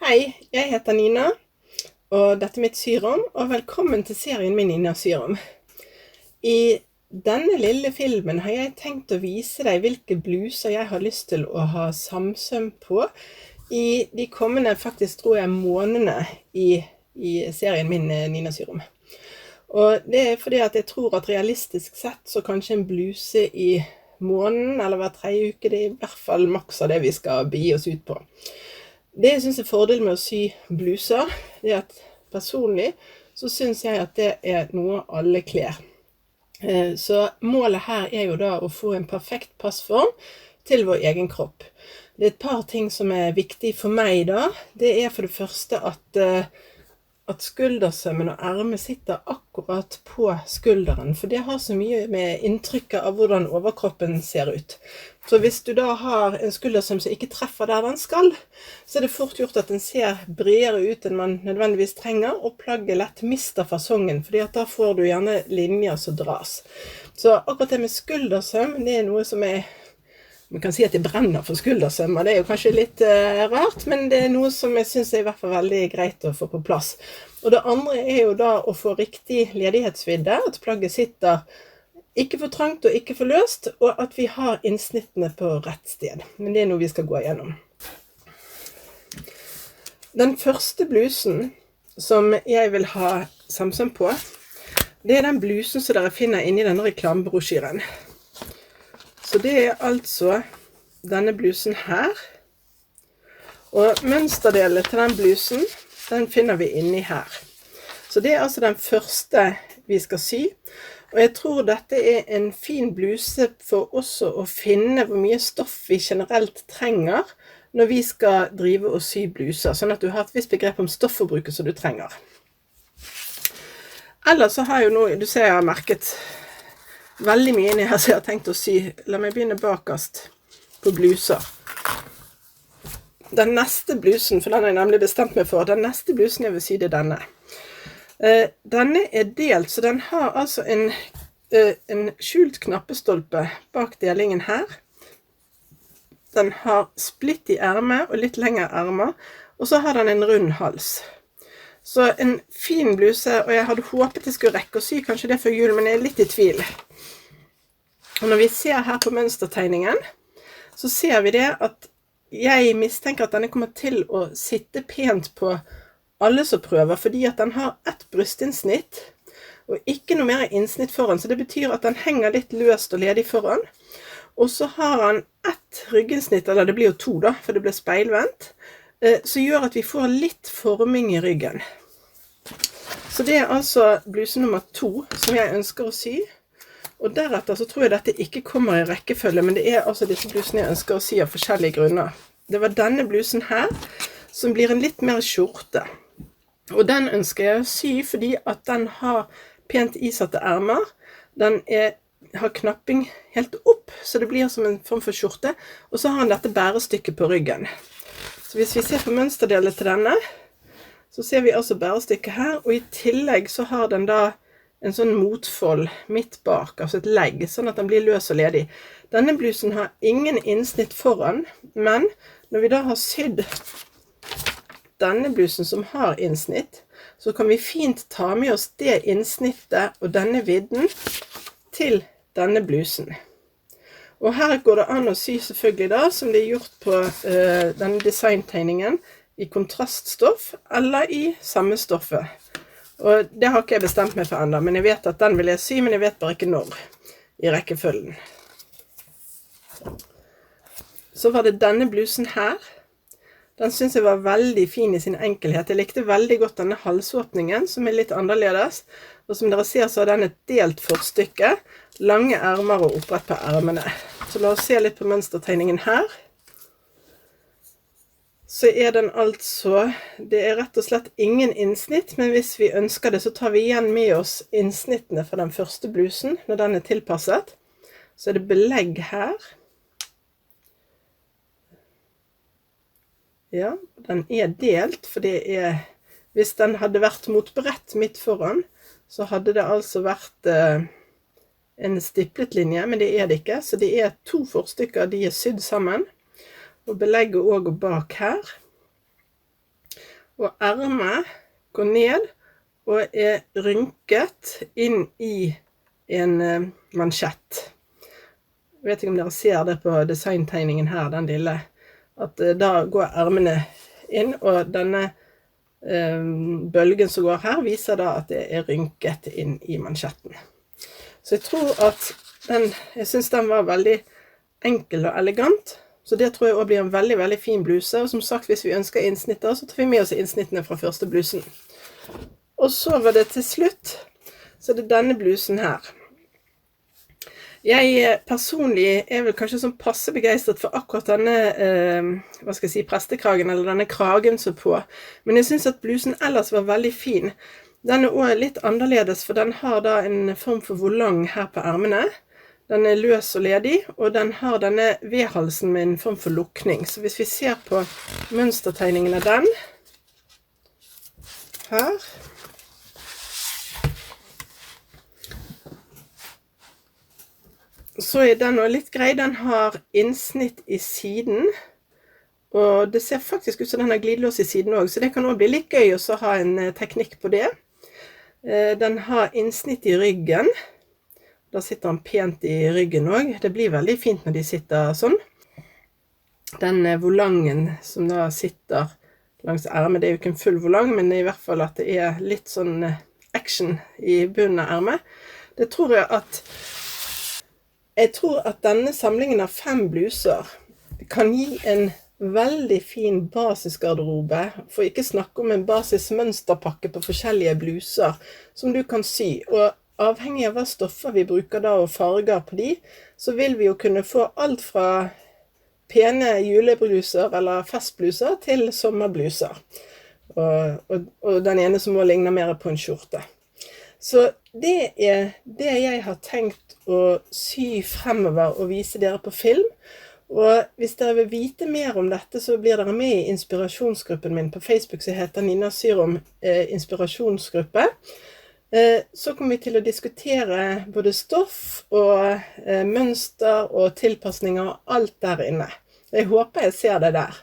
Hei, jeg heter Nina, og dette er mitt syrom, og velkommen til serien min Nina Syrom. I denne lille filmen har jeg tenkt å vise deg hvilke bluser jeg har lyst til å ha samsøm på i de kommende, faktisk tror jeg, månedene i serien min Nina Syrom. Og det er fordi at jeg tror at realistisk sett så kanskje en bluse i måneden, eller hver 3 uke, det er i hvert fall maks av det vi skal begi oss ut på. Det jeg synes er fordel med å sy bluser, det er at personlig så synes jeg at det er noe alle kler. Så målet her er jo da å få en perfekt passform til vår egen kropp. Det er et par ting som er viktig for meg da. Det er for det første at skuldersømmen og ermet sitter akkurat på skulderen, for det har så mye med inntrykket av hvordan overkroppen ser ut. Så hvis du da har en skuldersøm som ikke treffer der den skal, så er det fort gjort at den ser bredere ut enn man nødvendigvis trenger, og plagget lett mister fasongen, fordi at da får du gjerne linjer som dras. Så akkurat det med skuldersøm, det er noe som man kan si at det brenner for skuldersømmer. Det er jo kanskje litt rart, men det er noe som jeg synes er i hvert fall veldig greit å få på plass. Og det andre er jo da å få riktig ledighetsvidde, at plagget sitter ikke for trangt og ikke for løst, og at vi har innsnittene på rett sted. Men det er noe vi skal gå igjennom. Den første blusen som jeg vil ha samsøm på, det er den blusen som dere finner inne i denne reklamebrosjyren. Så det er altså denne blusen her, og mønsterdelen til den blusen, den finner vi inni her. Så det er altså den første vi skal sy, og jeg tror dette er en fin bluse for også å finne hvor mye stoff vi generelt trenger når vi skal drive og sy bluser, sånn at du har et visst begrep om stoffforbruket som du trenger. Ellers så har jeg jo nå, du ser jeg har merket veldig mye inni her, så jeg har tenkt å sy. La meg begynne bakast på bluser. Den neste blusen, for den har jeg nemlig bestemt meg for, den neste blusen jeg vil sy, det er denne. Denne er delt, så den har altså en skjult knappestolpe bak delingen her. Den har splitt i ermet og litt lengre ermer, og så har den en rund hals. Så en fin bluse, og jeg hadde håpet jeg skulle rekke å sy kanskje det før jul, men jeg er litt i tvil. Og når vi ser her på mønstertegningen, så ser vi det at jeg mistenker at denne kommer til å sitte pent på alle som prøver, fordi at den har et brystinnsnitt, og ikke noe mer innsnitt foran, så det betyr at den henger litt løst og ledig foran. Og så har han et rygginnsnitt, eller det blir jo 2 da, for det blir speilvendt, som gjør at vi får litt forming i ryggen. Så det er altså bluse nummer 2 som jeg ønsker å sy. Og deretter så tror jeg dette ikke kommer i rekkefølge, men det er altså disse blusene jeg ønsker å sy av forskjellige grunner. Det var denne blusen her, som blir en litt mer skjorte. Og den ønsker jeg å sy fordi at den har pent isatte ermer. Den har knapping helt opp, så det blir som en form for skjorte. Og så har den dette bærestykket på ryggen. Så hvis vi ser på mønsterdelen til denne, så ser vi altså bærestykket her. Og i tillegg så har den da en sånn motfold midt bak, altså et legg, sånn at den blir løs og ledig. Denne blusen har ingen innsnitt foran, men når vi da har sydd denne blusen som har innsnitt, så kan vi fint ta med oss det innsnittet og denne vidden til denne blusen. Og her går det an å sy selvfølgelig da, som det er gjort på denne designtegningen, i kontraststoff eller i samme stoffet. Og det har ikke jeg bestemt meg for enda, men jeg vet at den vil jeg sy, men jeg vet bare ikke når i rekkefølgen. Så var det denne blusen her. Den synes jeg var veldig fin i sin enkelhet. Jeg likte veldig godt denne halsåpningen, som er litt annerledes. Og som dere ser så har den et delt forstykke, lange ermer og opprett på ermene. Så la oss se litt på mønstertegningen her. Så er den altså, det er rett og slett ingen innsnitt, men hvis vi ønsker det, så tar vi igjen med oss innsnittene fra den første blusen, når den er tilpasset. Så er det belegg her. Ja, den er delt, for det er, hvis den hadde vært mot brett midt foran, så hadde det altså vært en stiplet linje, men det er det ikke. Så det er 2 forstykker, de er sydd sammen. Og belegget også bak her. og ermet går ned og rynket inn i en mansjett. Jeg vet ikke om dere ser det på designtegningen her, den lille, at da går ermene inn, og denne bølgen som går her viser da at det rynket inn i mansjetten. Så jeg tror at jeg synes den var veldig enkel og elegant, så det tror jeg også blir en veldig, veldig fin bluse, og som sagt, hvis vi ønsker innsnitter, så tar vi med oss innsnittene fra første blusen. Og så var det til slutt, så det denne blusen her. Jeg personlig vel kanskje sånn passe begeistret for akkurat denne, prestekragen, eller denne kragen som på. Men jeg synes at blusen ellers var veldig fin. Den også litt annerledes, for den har da en form for volang her på ermene. Den løs og ledig, og den har denne V-halsen med en form for lukning. Så hvis vi ser på mønstertegningen av den, her, så den også litt grei. Den har innsnitt i siden, og det ser faktisk ut som den har glidelås i siden også, så det kan også bli litt gøy å ha en teknikk på det. Den har innsnitt i ryggen. Da sitter den pent i ryggen også. Det blir veldig fint når de sitter sånn. Den volangen som da sitter langs ermet, det er jo ikke en full volang, men i hvert fall at det litt sånn action i bunnen av ermet. Det tror jeg tror at denne samlingen av 5 bluser kan gi en veldig fin basisgarderobe, for ikke snakke om en basismønsterpakke på forskjellige bluser som du kan sy, og avhengig av hva stoffer vi bruker da og farger på de, så vil vi jo kunne få alt fra pene julebluser eller festbluser til sommerbluser. Og den ene som må ligne mer på en skjorte. Så det det jeg har tenkt å sy fremover og vise dere på film. Og hvis dere vil vite mer om dette, så blir dere med i inspirasjonsgruppen min på Facebook, som heter Nina Syrom inspirasjonsgruppe. Så kommer vi til å diskutere både stoff og mønster og tilpasninger og alt der inne. Jeg håper jeg ser det der.